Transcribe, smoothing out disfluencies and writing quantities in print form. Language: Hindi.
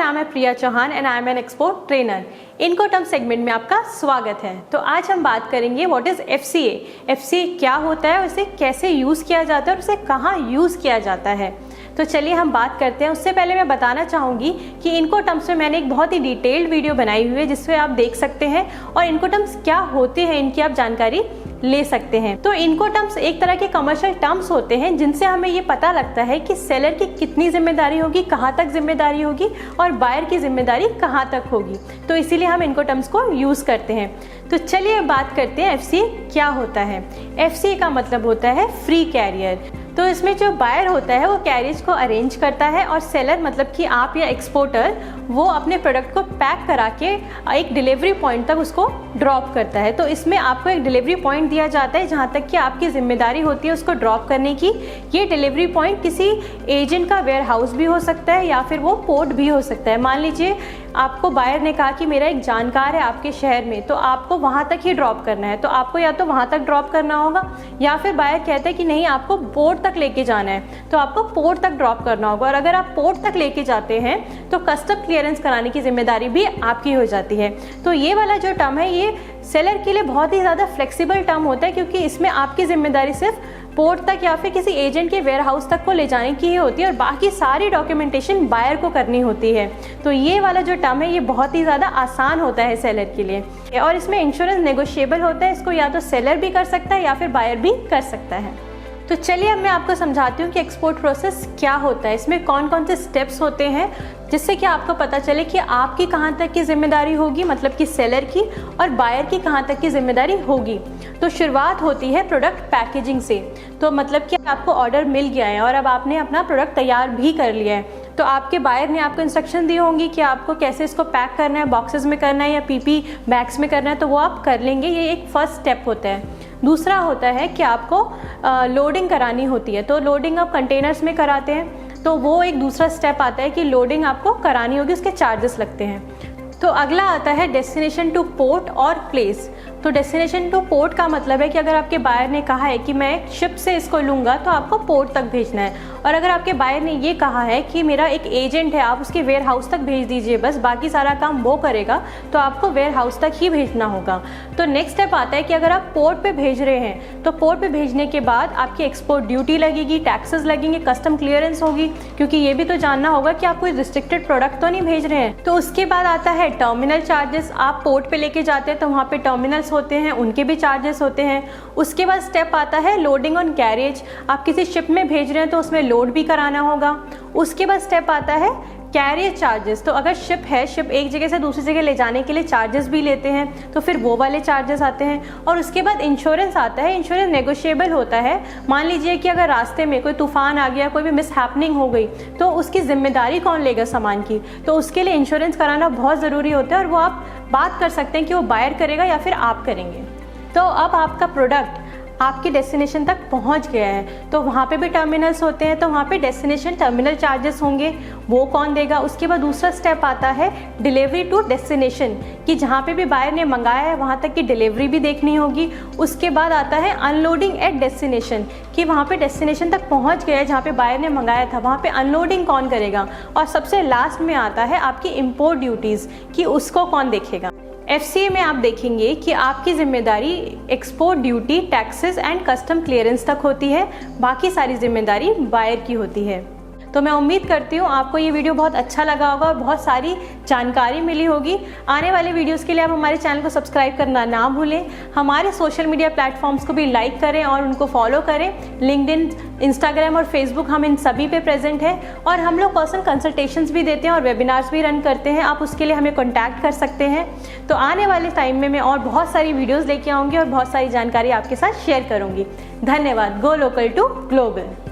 नाम है Priya Chauhan and I am an export trainer. Incoterm segment में आपका स्वागत है। तो आज हम बात करेंगे व्हाट इज़ FCA। FCA क्या होता है, उसे कैसे यूज़ किया जाता है और उसे कहाँ यूज़ किया जाता है। तो चलिए हम बात करते हैं। उससे पहले मैं बताना चाहूँगी कि इनकोटर्म्स में मैंने एक बहुत ही डिटेल्ड वीडियो बनाई हुई है जिसमें आप देख सकते हैं और इनकोटर्म्स क्या होते हैं इनकी आप जानकारी ले सकते हैं। तो इनकोटर्म्स एक तरह के कमर्शियल टर्म्स होते हैं जिनसे हमें ये पता लगता है कि सेलर की कितनी जिम्मेदारी होगी, कहाँ तक जिम्मेदारी होगी और बायर की जिम्मेदारी कहाँ तक होगी। तो इसीलिए हम इनकोटर्म्स को यूज़ करते हैं। तो चलिए बात करते हैं FCA क्या होता है। FCA का मतलब होता है फ्री कैरियर। तो इसमें जो बायर होता है वो कैरियज को अरेंज करता है और सेलर मतलब कि आप या एक्सपोर्टर वो अपने प्रोडक्ट को पैक करा के एक डिलीवरी पॉइंट तक उसको ड्रॉप करता है। तो इसमें आपको एक डिलीवरी पॉइंट दिया जाता है जहाँ तक कि आपकी जिम्मेदारी होती है उसको ड्रॉप करने की। ये डिलीवरी पॉइंट किसी एजेंट का वेयर हाउस भी हो सकता है या फिर वो पोर्ट भी हो सकता है। मान लीजिए आपको बायर ने कहा कि मेरा एक जानकार है आपके शहर में, तो आपको वहाँ तक ही ड्रॉप करना है, तो आपको या तो वहाँ तक ड्रॉप करना होगा या फिर बायर कहता है कि नहीं आपको पोर्ट तक लेके जाना है तो आपको पोर्ट तक ड्रॉप करना होगा। और अगर आप पोर्ट तक लेके जाते हैं तो कस्टम क्लियरेंस कराने की जिम्मेदारी भी आपकी हो जाती है। तो ये वाला जो टर्म है ये सेलर के लिए बहुत ही ज़्यादा फ्लेक्सिबल टर्म होता है क्योंकि इसमें आपकी जिम्मेदारी सिर्फ पोर्ट तक या फिर किसी एजेंट के वेयर हाउस तक को ले जाने की ही होती है और बाकी सारी डॉक्यूमेंटेशन बायर को करनी होती है। तो ये वाला जो टर्म है ये बहुत ही ज़्यादा आसान होता है सेलर के लिए और इसमें इंश्योरेंस नेगोशिएबल होता है। इसको या तो सेलर भी कर सकता है या फिर बायर भी कर सकता है। तो चलिए अब मैं आपको समझाती हूँ कि एक्सपोर्ट प्रोसेस क्या होता है, इसमें कौन कौन से स्टेप्स होते हैं जिससे कि आपको पता चले कि आपकी कहाँ तक की जिम्मेदारी होगी मतलब कि सेलर की और बायर की कहाँ तक की जिम्मेदारी होगी। तो शुरुआत होती है प्रोडक्ट पैकेजिंग से। तो मतलब कि आपको ऑर्डर मिल गया है और अब आपने अपना प्रोडक्ट तैयार भी कर लिया है तो आपके बायर ने आपको इंस्ट्रक्शन दी होंगी कि आपको कैसे इसको पैक करना है, बॉक्सेस में करना है या PP बैग्स में करना है, तो वो आप कर लेंगे। ये एक फर्स्ट स्टेप होता है। दूसरा होता है कि आपको लोडिंग करानी होती है। तो लोडिंग आप कंटेनर्स में कराते हैं तो वो एक दूसरा स्टेप आता है कि लोडिंग आपको करानी होगी, उसके चार्जेस लगते हैं। तो अगला आता है डेस्टिनेशन टू पोर्ट और प्लेस। तो डेस्टिनेशन टू पोर्ट का मतलब है कि अगर आपके बायर ने कहा है कि मैं शिप से इसको लूँगा तो आपको पोर्ट तक भेजना है और अगर आपके बायर ने ये कहा है कि मेरा एक एजेंट है आप उसके वेयर हाउस तक भेज दीजिए बस बाकी सारा काम वो करेगा, तो आपको वेयर हाउस तक ही भेजना होगा। तो नेक्स्ट स्टेप आता है कि अगर आप पोर्ट पे भेज रहे हैं तो पोर्ट पे भेजने के बाद आपकी एक्सपोर्ट ड्यूटी लगेगी, टैक्सेस लगेंगे, कस्टम क्लियरेंस होगी क्योंकि ये भी तो जानना होगा कि आप कोई रिस्ट्रिक्टेड प्रोडक्ट तो नहीं भेज रहे हैं। तो उसके बाद आता है टर्मिनल चार्जेस। आप पोर्ट पे लेके जाते हैं तो वहाँ पे टर्मिनल्स होते हैं, उनके भी चार्जेस होते हैं। उसके बाद स्टेप आता है लोडिंग ऑन कैरियज। आप किसी शिप में भेज रहे हैं तो उसमें लोड भी कराना होगा। उसके बाद स्टेप आता है कैरियर चार्जेस। तो अगर शिप है, शिप एक जगह से दूसरी जगह ले जाने के लिए चार्जेस भी लेते हैं तो फिर वो वाले चार्जेस आते हैं। और उसके बाद इंश्योरेंस आता है। इंश्योरेंस नेगोशिएबल होता है। मान लीजिए कि अगर रास्ते में कोई तूफान आ गया, कोई भी मिस हैपनिंग हो गई तो उसकी जिम्मेदारी कौन लेगा सामान की, तो उसके लिए इंश्योरेंस कराना बहुत ज़रूरी होता है और वो आप बात कर सकते हैं कि वो बायर करेगा या फिर आप करेंगे। तो अब आपका प्रोडक्ट आपकी डेस्टिनेशन तक पहुंच गया है तो वहाँ पे भी टर्मिनल्स होते हैं तो वहाँ पे डेस्टिनेशन टर्मिनल चार्जेस होंगे, वो कौन देगा। उसके बाद दूसरा स्टेप आता है डिलीवरी टू डेस्टिनेशन कि जहाँ पे भी बायर ने मंगाया है वहाँ तक की डिलीवरी भी देखनी होगी। उसके बाद आता है अनलोडिंग एट डेस्टिनेशन कि वहाँ पे डेस्टिनेशन तक पहुँच गया है जहाँ पे बायर ने मंगाया था, वहाँ पे अनलोडिंग कौन करेगा। और सबसे लास्ट में आता है आपकी इम्पोर्ट ड्यूटीज़ कि उसको कौन देखेगा। FCA में आप देखेंगे कि आपकी जिम्मेदारी export duty, taxes and custom clearance तक होती है, बाकी सारी जिम्मेदारी बायर की होती है। तो मैं उम्मीद करती हूँ आपको ये वीडियो बहुत अच्छा लगा होगा और बहुत सारी जानकारी मिली होगी। आने वाले वीडियोस के लिए आप हमारे चैनल को सब्सक्राइब करना ना भूलें। हमारे सोशल मीडिया प्लेटफॉर्म्स को भी लाइक करें और उनको फॉलो करें। लिंक्डइन, इंस्टाग्राम और फेसबुक हम इन सभी पे प्रेजेंट है और हम लोग पर्सनल कंसल्टेशंस भी देते हैं और वेबिनार्स भी रन करते हैं। आप उसके लिए हमें कॉन्टैक्ट कर सकते हैं। तो आने वाले टाइम में मैं और बहुत सारी वीडियोज़ लेके आऊँगी और बहुत सारी जानकारी आपके साथ शेयर करूँगी। धन्यवाद। Go local to global.